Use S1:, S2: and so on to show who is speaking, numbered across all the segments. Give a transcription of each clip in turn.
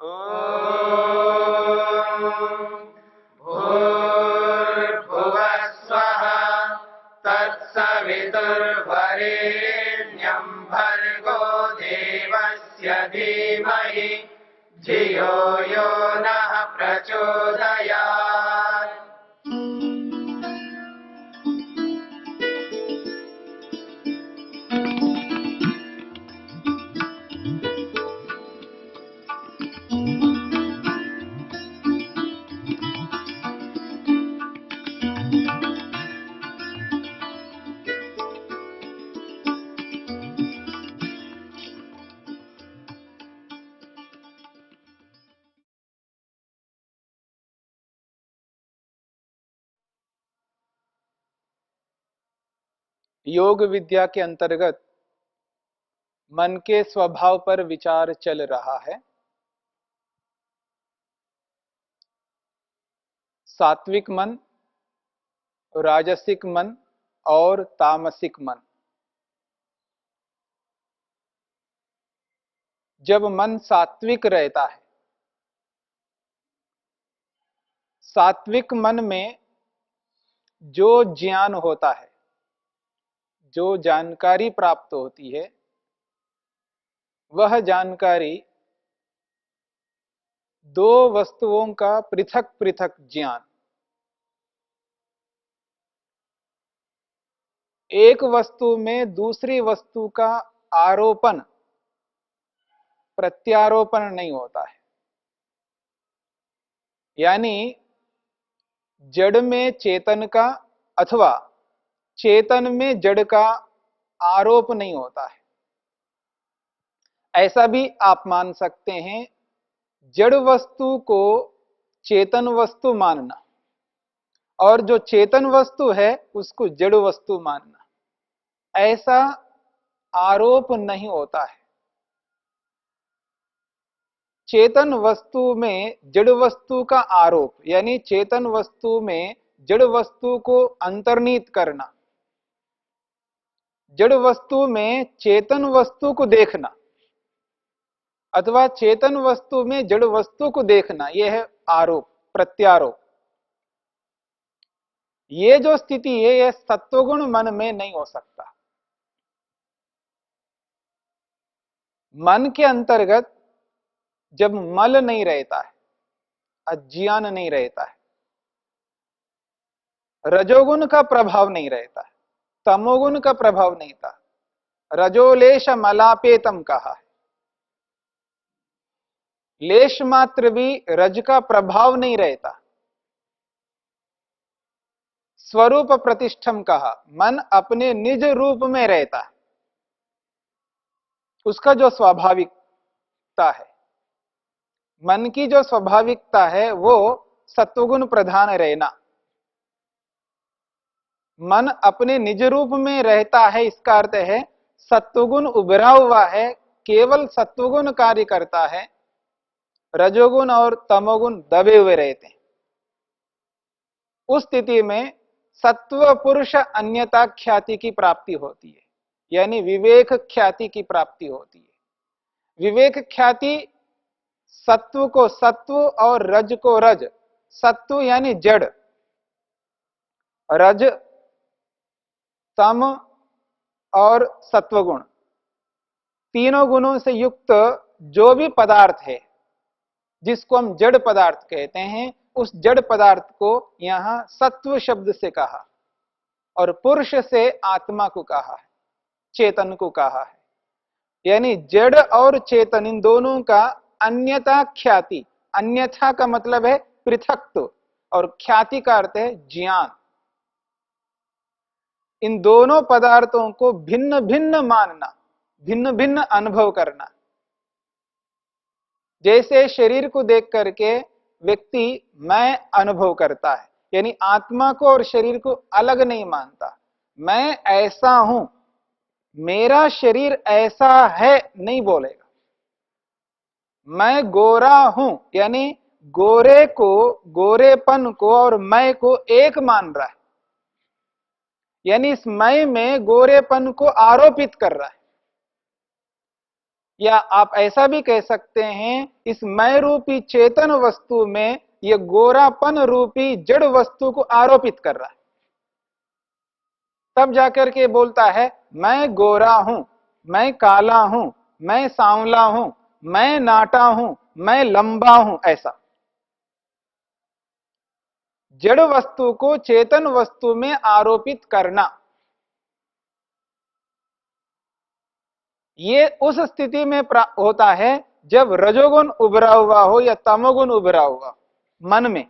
S1: भूर्भुवः स्वः तत्सवितुर्वरेण्यं भर्गो देवस्य धीमहि धियो यो नः प्रचोदयात्।
S2: योग विद्या के अंतर्गत मन के स्वभाव पर विचार चल रहा है। सात्विक मन, राजसिक मन और तामसिक मन। जब मन सात्विक रहता है, सात्विक मन में जो ज्ञान होता है, जो जानकारी प्राप्त होती है, वह जानकारी दो वस्तुओं का पृथक पृथक ज्ञान, एक वस्तु में दूसरी वस्तु का आरोपण प्रत्यारोपण नहीं होता है। यानी जड़ में चेतन का अथवा चेतन में जड़ का आरोप नहीं होता है। ऐसा भी आप मान सकते हैं, जड़ वस्तु को चेतन वस्तु मानना और जो चेतन वस्तु है उसको जड़ वस्तु मानना, ऐसा आरोप नहीं होता है। चेतन वस्तु में जड़ वस्तु का आरोप, यानी चेतन वस्तु में जड़ वस्तु को अंतर्निहित करना, जड़ वस्तु में चेतन वस्तु को देखना अथवा चेतन वस्तु में जड़ वस्तु को देखना, यह है आरोप, प्रत्यारोप। ये जो स्थिति है, यह सत्वगुण मन में नहीं हो सकता। मन के अंतर्गत जब मल नहीं रहता है, अज्ञान नहीं रहता है, रजोगुण का प्रभाव नहीं रहता है, तमोगुण का प्रभाव नहीं था, रजोलेश मलापेतम कहा है। लेश मात्र भी रज का प्रभाव नहीं रहता। स्वरूप प्रतिष्ठम कहा, मन अपने निज रूप में रहता है, उसका जो स्वाभाविकता है, मन की जो स्वाभाविकता है वो सत्वगुण प्रधान रहना। मन अपने निज रूप में रहता है, इसका अर्थ है सत्वगुण उभरा हुआ है, केवल सत्वगुण कार्य करता है, रजोगुण और तमोगुण दबे हुए रहते हैं। उस स्थिति में सत्व पुरुष अन्यता ख्याति की प्राप्ति होती है, यानी विवेक ख्याति की प्राप्ति होती है। विवेक ख्याति सत्व को सत्व और रज को रज, सत्व यानी जड़, रज तम और सत्वगुण, तीनों गुणों से युक्त जो भी पदार्थ है जिसको हम जड़ पदार्थ कहते हैं, उस जड़ पदार्थ को यहां सत्व शब्द से कहा और पुरुष से आत्मा को कहा है, चेतन को कहा है। यानी जड़ और चेतन, इन दोनों का अन्यथा ख्याति, अन्यथा का मतलब है पृथक्त्व और ख्याति का अर्थ है ज्ञान। इन दोनों पदार्थों को भिन्न भिन्न मानना, भिन्न भिन्न अनुभव करना। जैसे शरीर को देख करके व्यक्ति मैं अनुभव करता है, यानी आत्मा को और शरीर को अलग नहीं मानता। मैं ऐसा हूं, मेरा शरीर ऐसा है नहीं बोलेगा। मैं गोरा हूं, यानी गोरे को, गोरेपन को और मैं को एक मान रहा है, यानी इस मैं में गोरेपन को आरोपित कर रहा है। या आप ऐसा भी कह सकते हैं इस मैं रूपी चेतन वस्तु में ये गोरापन रूपी जड़ वस्तु को आरोपित कर रहा है। तब जाकर के बोलता है मैं गोरा हूं, मैं काला हूं, मैं सांवला हूं, मैं नाटा हूं, मैं लंबा हूं। ऐसा जड़ वस्तु को चेतन वस्तु में आरोपित करना, ये उस स्थिति में होता है जब रजोगुण उभरा हुआ हो या तमोगुण उभरा हुआ मन में।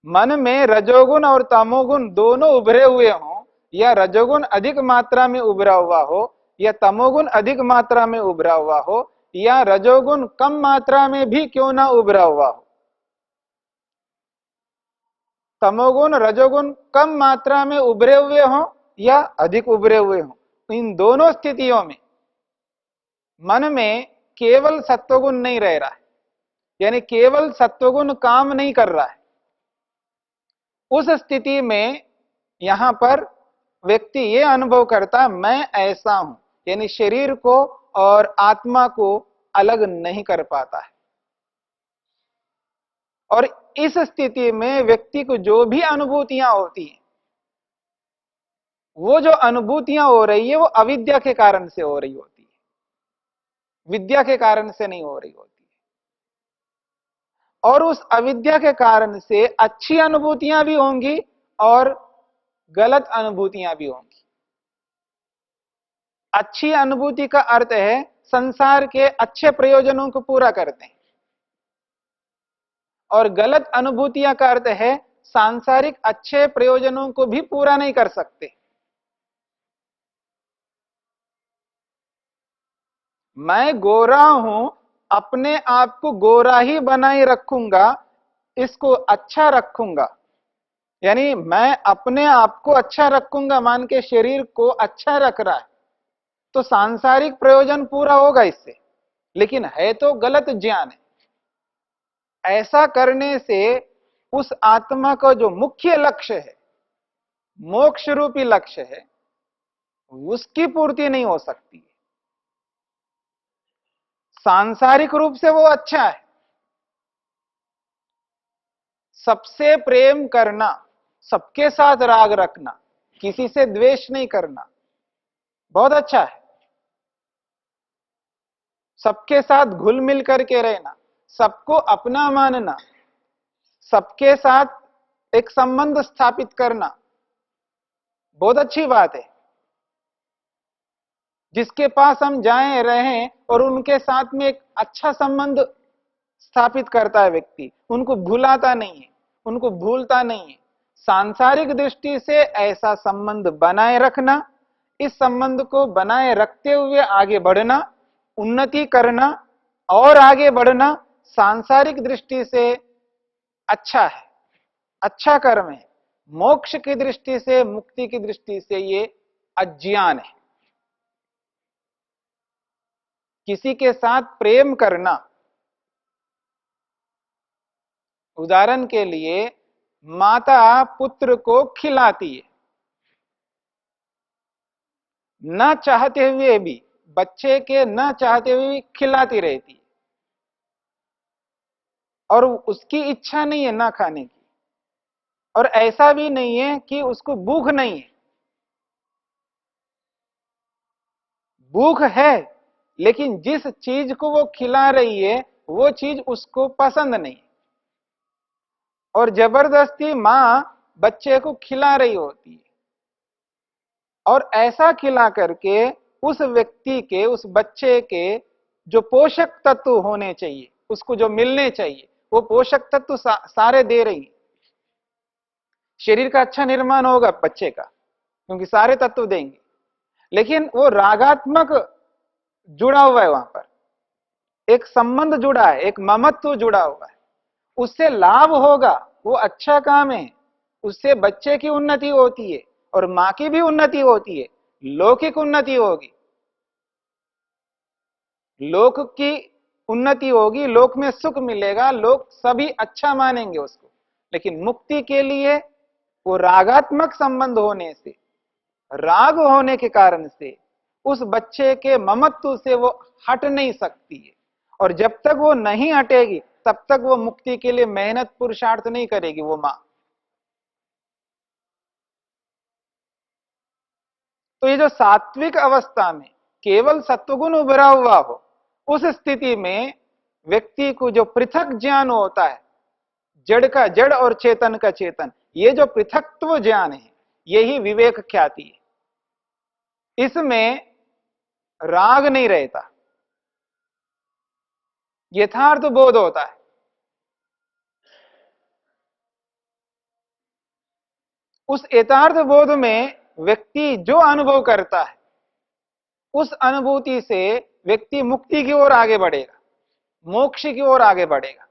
S2: मन में रजोगुण और तमोगुण दोनों उभरे हुए हों, या रजोगुण अधिक मात्रा में उभरा हुआ हो या तमोगुण अधिक मात्रा में उभरा हुआ हो, या रजोगुण कम मात्रा में भी क्यों ना उभरा हुआ हो, तमोगुण रजोगुण कम मात्रा में उभरे हुए हों या अधिक उभरे हुए हों, इन दोनों स्थितियों में मन में केवल सत्वगुण नहीं रह रहा है, यानी केवल सत्वगुण काम नहीं कर रहा है। उस स्थिति में यहां पर व्यक्ति ये अनुभव करता मैं ऐसा हूं, यानी शरीर को और आत्मा को अलग नहीं कर पाता है। और इस स्थिति में व्यक्ति को जो भी अनुभूतियां होती हैं, वो जो अनुभूतियां हो रही है वो अविद्या के कारण से हो रही होती है, विद्या के कारण से नहीं हो रही होती है। और उस अविद्या के कारण से अच्छी अनुभूतियां भी होंगी और गलत अनुभूतियां भी होंगी। अच्छी अनुभूति का अर्थ है संसार के अच्छे प्रयोजनों को पूरा करते हैं, और गलत अनुभूतियां का अर्थ है सांसारिक अच्छे प्रयोजनों को भी पूरा नहीं कर सकते। मैं गोरा हूं, अपने आप को गोरा ही बनाए रखूंगा, इसको अच्छा रखूंगा, यानी मैं अपने आप को अच्छा रखूंगा मान के शरीर को अच्छा रख रहा है, तो सांसारिक प्रयोजन पूरा होगा इससे, लेकिन है तो गलत ज्ञान है। ऐसा करने से उस आत्मा का जो मुख्य लक्ष्य है, मोक्ष रूपी लक्ष्य है, उसकी पूर्ति नहीं हो सकती। सांसारिक रूप से वो अच्छा है, सबसे प्रेम करना, सबके साथ राग रखना, किसी से द्वेष नहीं करना, बहुत अच्छा है। सबके साथ घुल मिल करके रहना, सबको अपना मानना, सबके साथ एक संबंध स्थापित करना, बहुत अच्छी बात है। जिसके पास हम जाएं रहें और उनके साथ में एक अच्छा संबंध स्थापित करता है व्यक्ति, उनको भुलाता नहीं है, उनको भूलता नहीं है। सांसारिक दृष्टि से ऐसा संबंध बनाए रखना, इस संबंध को बनाए रखते हुए आगे बढ़ना, उन्नति करना और आगे बढ़ना सांसारिक दृष्टि से अच्छा है, अच्छा कर्म है। मोक्ष की दृष्टि से, मुक्ति की दृष्टि से ये अज्ञान है। किसी के साथ प्रेम करना, उदाहरण के लिए माता पुत्र को खिलाती है, न चाहते हुए भी, बच्चे के न चाहते हुए भी खिलाती रहती है, और उसकी इच्छा नहीं है ना खाने की, और ऐसा भी नहीं है कि उसको भूख नहीं है, भूख है, लेकिन जिस चीज को वो खिला रही है वो चीज उसको पसंद नहीं, और जबरदस्ती मां बच्चे को खिला रही होती है, और ऐसा खिला करके उस व्यक्ति के, उस बच्चे के जो पोषक तत्व होने चाहिए, उसको जो मिलने चाहिए, वो पोषक तत्व सारे दे रही है। शरीर का अच्छा निर्माण होगा बच्चे का, क्योंकि सारे तत्व देंगे, लेकिन वो रागात्मक जुड़ा हुआ है, वहां पर एक संबंध जुड़ा है, एक ममत्व जुड़ा हुआ है, उससे लाभ होगा, वो अच्छा काम है, उससे बच्चे की उन्नति होती है और मां की भी उन्नति होती है, लौकिक उन्नति होगी, लोक की उन्नति होगी, लोक में सुख मिलेगा, लोग सभी अच्छा मानेंगे उसको। लेकिन मुक्ति के लिए वो रागात्मक संबंध होने से, राग होने के कारण से उस बच्चे के ममत्व से वो हट नहीं सकती है, और जब तक वो नहीं हटेगी तब तक वो मुक्ति के लिए मेहनत पुरुषार्थ नहीं करेगी वो मां। तो ये जो सात्विक अवस्था में केवल सत्वगुण उभरा हुआ हो, उस स्थिति में व्यक्ति को जो पृथक ज्ञान होता है, जड़ का जड़ और चेतन का चेतन, ये जो पृथकत्व ज्ञान है, यही विवेक ख्याति है। इसमें राग नहीं रहता, यथार्थ बोध होता है। उस यथार्थ बोध में व्यक्ति जो अनुभव करता है, उस अनुभूति से व्यक्ति मुक्ति की ओर आगे बढ़ेगा, मोक्ष की ओर आगे बढ़ेगा।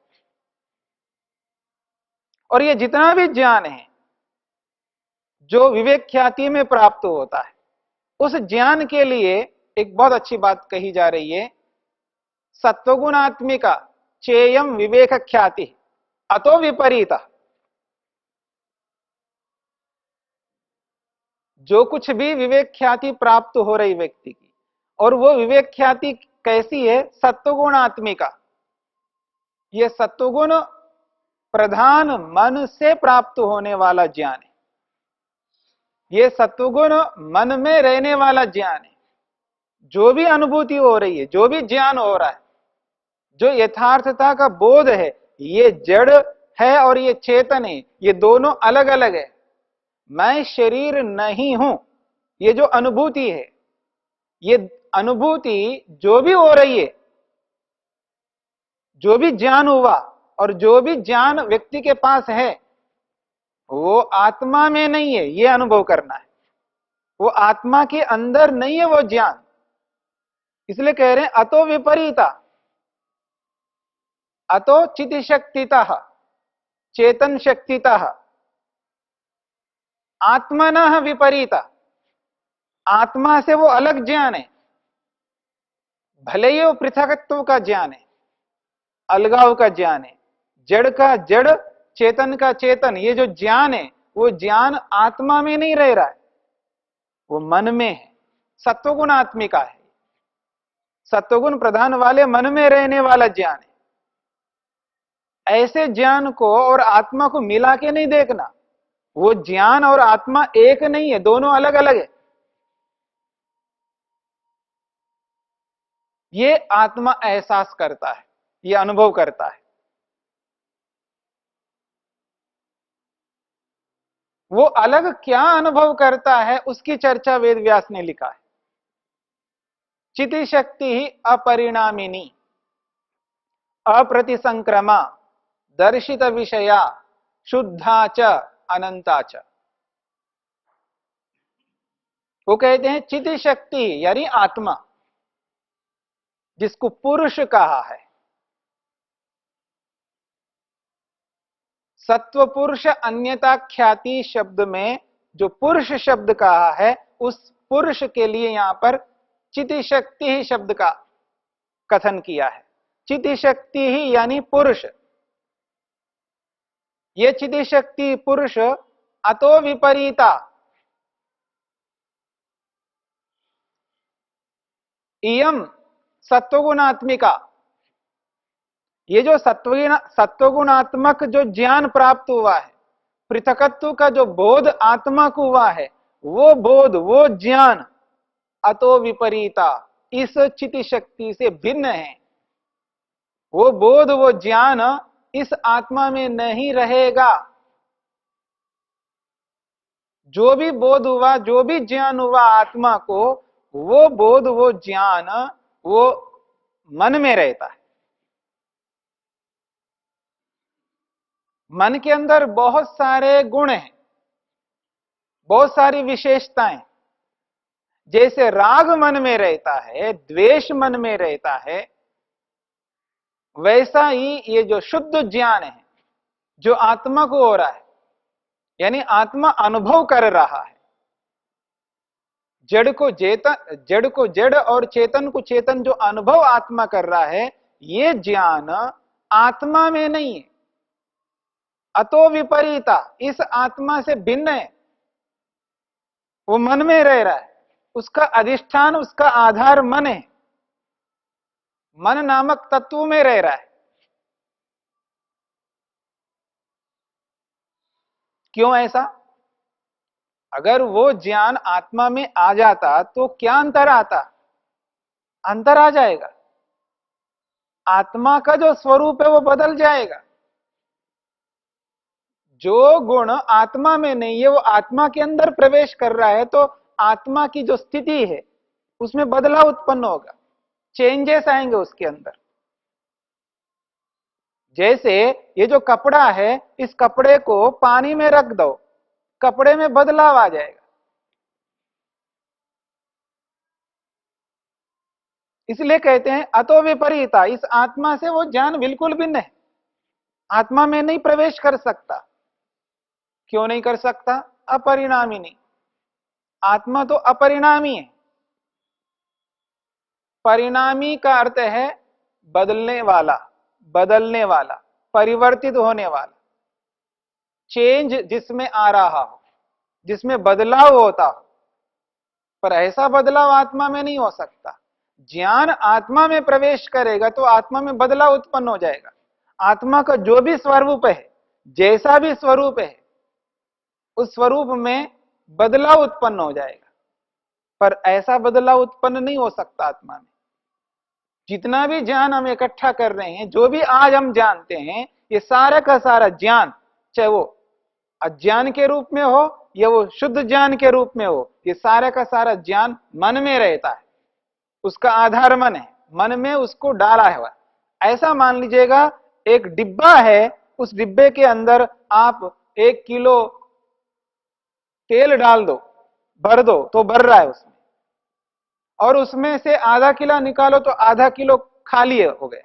S2: और ये जितना भी ज्ञान है जो विवेक ख्याति में प्राप्त होता है, उस ज्ञान के लिए एक बहुत अच्छी बात कही जा रही है, सत्वगुणात्मिका चेयम विवेक ख्याति अतो विपरीता। जो कुछ भी विवेक ख्याति प्राप्त हो रही व्यक्ति की, और वो विवेक ख्याति कैसी है? सत्वगुणात्मिका। ये सत्वगुण प्रधान मन से प्राप्त होने वाला ज्ञान है। ये सत्वगुण मन में रहने वाला ज्ञान है। जो भी अनुभूति हो रही है, जो भी ज्ञान हो रहा है, जो यथार्थता का बोध है, ये जड़ है और ये चेतन है, ये दोनों अलग अलग है। मैं शरीर नहीं हूं, ये जो अनुभूति है, ये अनुभूति जो भी हो रही है, जो भी ज्ञान हुआ और जो भी ज्ञान व्यक्ति के पास है, वो आत्मा में नहीं है। ये अनुभव करना है, वो आत्मा के अंदर नहीं है वो ज्ञान। इसलिए कह रहे हैं अतो विपरीता, अतो चित शक्तितः चेतन शक्तितः आत्मनः विपरीता। आत्मा से वो अलग ज्ञान है, भले ही वो पृथकत्व का ज्ञान है, अलगाव का ज्ञान है, जड़ का जड़ चेतन का चेतन, ये जो ज्ञान है वो ज्ञान आत्मा में नहीं रह रहा है, वो मन में है। सत्वगुण आत्मिका है, सत्वगुण प्रधान वाले मन में रहने वाला ज्ञान है। ऐसे ज्ञान को और आत्मा को मिला के नहीं देखना। वो ज्ञान और आत्मा एक नहीं है, दोनों अलग अलग है। ये आत्मा एहसास करता है, ये अनुभव करता है। वो अलग क्या अनुभव करता है उसकी चर्चा वेद व्यास ने लिखा है। चिति शक्ति ही अपरिणामिनी अप्रतिसंक्रमा दर्शित विषया शुद्धा च अनंता च। वो कहते हैं चिति शक्ति यानी आत्मा, जिसको पुरुष कहा है। सत्व पुरुष अन्यता ख्याति शब्द में जो पुरुष शब्द कहा है, उस पुरुष के लिए यहां पर चिति शक्ति ही शब्द का कथन किया है। चिति शक्ति ही यानी पुरुष। ये चिति शक्ति पुरुष अतो विपरीता, इयम सत्वगुणात्मिका। ये जो सत्वगुणात्मक जो ज्ञान प्राप्त हुआ है, पृथकत्व का जो बोध आत्मा को हुआ है, वो बोध वो ज्ञान अतो विपरीता, इस चिति शक्ति से भिन्न है। वो बोध वो ज्ञान इस आत्मा में नहीं रहेगा। जो भी बोध हुआ, जो भी ज्ञान हुआ आत्मा को, वो बोध वो ज्ञान वो मन में रहता है। मन के अंदर बहुत सारे गुण हैं, बहुत सारी विशेषताएं। जैसे राग मन में रहता है, द्वेष मन में रहता है, वैसा ही ये जो शुद्ध ज्ञान है जो आत्मा को हो रहा है, यानी आत्मा अनुभव कर रहा है। जड़ को जड़ और चेतन को चेतन जो अनुभव आत्मा कर रहा है, ये ज्ञान आत्मा में नहीं है। अतो विपरीता, इस आत्मा से भिन्न है, वो मन में रह रहा है। उसका अधिष्ठान, उसका आधार मन है। मन नामक तत्व में रह रहा है। क्यों ऐसा? अगर वो ज्ञान आत्मा में आ जाता तो क्या अंतर आता? अंतर आ जाएगा। आत्मा का जो स्वरूप है वो बदल जाएगा। जो गुण आत्मा में नहीं है वो आत्मा के अंदर प्रवेश कर रहा है, तो आत्मा की जो स्थिति है उसमें बदलाव उत्पन्न होगा, चेंजेस आएंगे उसके अंदर। जैसे ये जो कपड़ा है, इस कपड़े को पानी में रख दो, कपड़े में बदलाव आ जाएगा। इसलिए कहते हैं अतो विपरीता, इस आत्मा से वो ज्ञान बिल्कुल भिन्न है, आत्मा में नहीं प्रवेश कर सकता। क्यों नहीं कर सकता? अपरिणामी नहीं। आत्मा तो अपरिणामी है। परिणामी का अर्थ है बदलने वाला, बदलने वाला, परिवर्तित होने वाला, चेंज जिसमें आ रहा हो, जिसमें बदलाव होता हो। पर ऐसा बदलाव आत्मा में नहीं हो सकता। ज्ञान आत्मा में प्रवेश करेगा तो आत्मा में बदलाव उत्पन्न हो जाएगा। आत्मा का जो भी स्वरूप है, जैसा भी स्वरूप है, उस स्वरूप में बदलाव उत्पन्न हो जाएगा। पर ऐसा बदलाव उत्पन्न नहीं हो सकता आत्मा में। जितना भी ज्ञान हम इकट्ठा कर रहे हैं, जो भी आज हम जानते हैं, ये सारा का सारा ज्ञान, चाहे वो अज्ञान के रूप में हो या वो शुद्ध ज्ञान के रूप में हो, ये सारा का सारा ज्ञान मन में रहता है। उसका आधार मन है, मन में उसको डाला है। ऐसा मान लीजिएगा एक डिब्बा है, उस डिब्बे के अंदर आप 1 किलो तेल डाल दो, भर दो तो भर रहा है उसमें, और उसमें से आधा किलो निकालो तो आधा किलो खाली हो गया।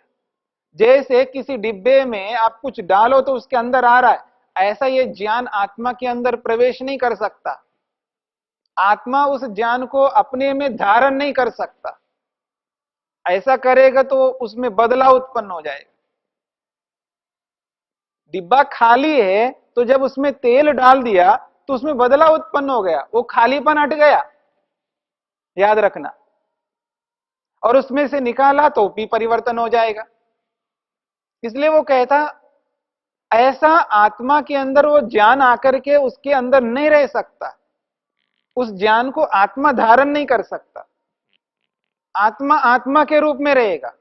S2: जैसे किसी डिब्बे में आप कुछ डालो तो उसके अंदर आ रहा है, ऐसा ये ज्ञान आत्मा के अंदर प्रवेश नहीं कर सकता। आत्मा उस ज्ञान को अपने में धारण नहीं कर सकता। ऐसा करेगा तो उसमें बदलाव उत्पन्न हो जाएगा। डिब्बा खाली है तो जब उसमें तेल डाल दिया तो उसमें बदलाव उत्पन्न हो गया, वो खालीपन हट गया, याद रखना। और उसमें से निकाला तो भी परिवर्तन हो जाएगा। इसलिए वो कहता ऐसा आत्मा के अंदर वो ज्ञान आकर के उसके अंदर नहीं रह सकता। उस ज्ञान को आत्मा धारण नहीं कर सकता। आत्मा आत्मा के रूप में रहेगा,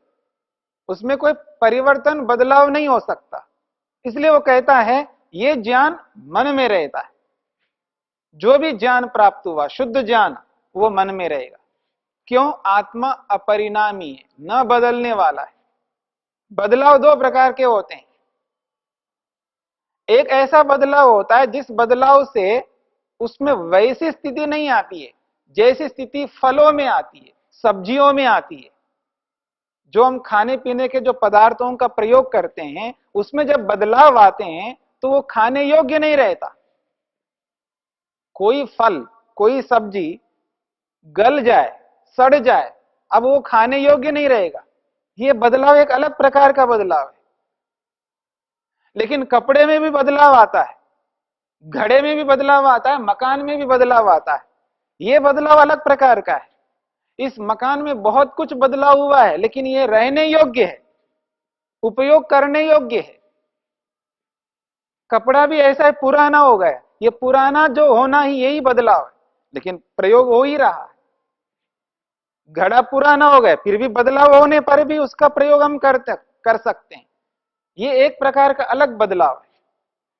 S2: उसमें कोई परिवर्तन बदलाव नहीं हो सकता। इसलिए वो कहता है ये ज्ञान मन में रहता है। जो भी ज्ञान प्राप्त हुआ, शुद्ध ज्ञान, वो मन में रहेगा। क्यों? आत्मा अपरिणामी है, न बदलने वाला है। बदलाव दो प्रकार के होते हैं। एक ऐसा बदलाव होता है जिस बदलाव से उसमें वैसी स्थिति नहीं आती है जैसी स्थिति फलों में आती है, सब्जियों में आती है। जो हम खाने पीने के जो पदार्थों का प्रयोग करते हैं, उसमें जब बदलाव आते हैं तो वो खाने योग्य नहीं रहता। कोई फल, कोई सब्जी गल जाए, सड़ जाए, अब वो खाने योग्य नहीं रहेगा। ये बदलाव एक अलग प्रकार का बदलाव है। लेकिन कपड़े में भी बदलाव आता है, घड़े में भी बदलाव आता है, मकान में भी बदलाव आता है। ये बदलाव अलग प्रकार का है। इस मकान में बहुत कुछ बदलाव हुआ है, लेकिन ये रहने योग्य है, उपयोग करने योग्य है। कपड़ा भी ऐसा है, पुराना हो गया, ये पुराना जो होना ही यही बदलाव है, लेकिन प्रयोग हो ही रहा है। घड़ा पुराना हो गया, फिर भी बदलाव होने पर भी उसका प्रयोग हम कर सकते हैं। ये एक प्रकार का अलग बदलाव है।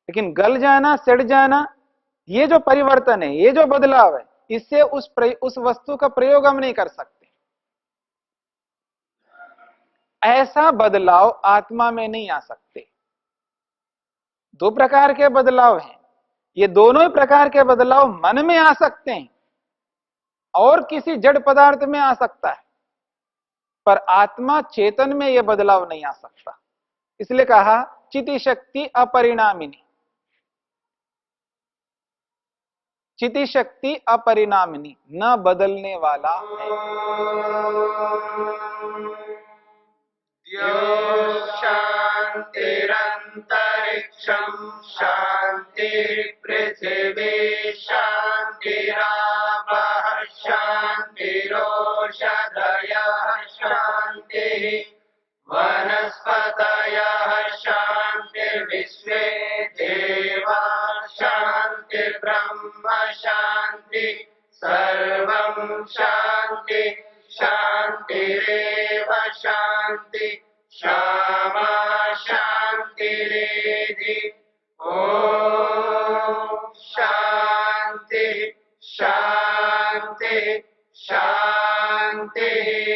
S2: लेकिन गल जाना, सड़ जाना, ये जो परिवर्तन है, ये जो बदलाव है, इससे उस वस्तु का प्रयोग हम नहीं कर सकते। ऐसा बदलाव आत्मा में नहीं आ सकते। दो प्रकार के बदलाव हैं। ये दोनों ही प्रकार के बदलाव मन में आ सकते हैं और किसी जड़ पदार्थ में आ सकता है, पर आत्मा चेतन में यह बदलाव नहीं आ सकता। इसलिए कहा चिति शक्ति अपरिणामिनी। चिति शक्ति अपरिणामिनी, न बदलने वाला है।
S1: शांतिरंतरिक्षम शांति पृथिवी शांतिरापः शांति विश्वे देवा शान्तिर्ब्रह्म शान्ति सर्वं शान्ति शान्तिरेव शान्ति क्षमा शान्तिरेधि ॐ शान्ति शान्ति शान्तिः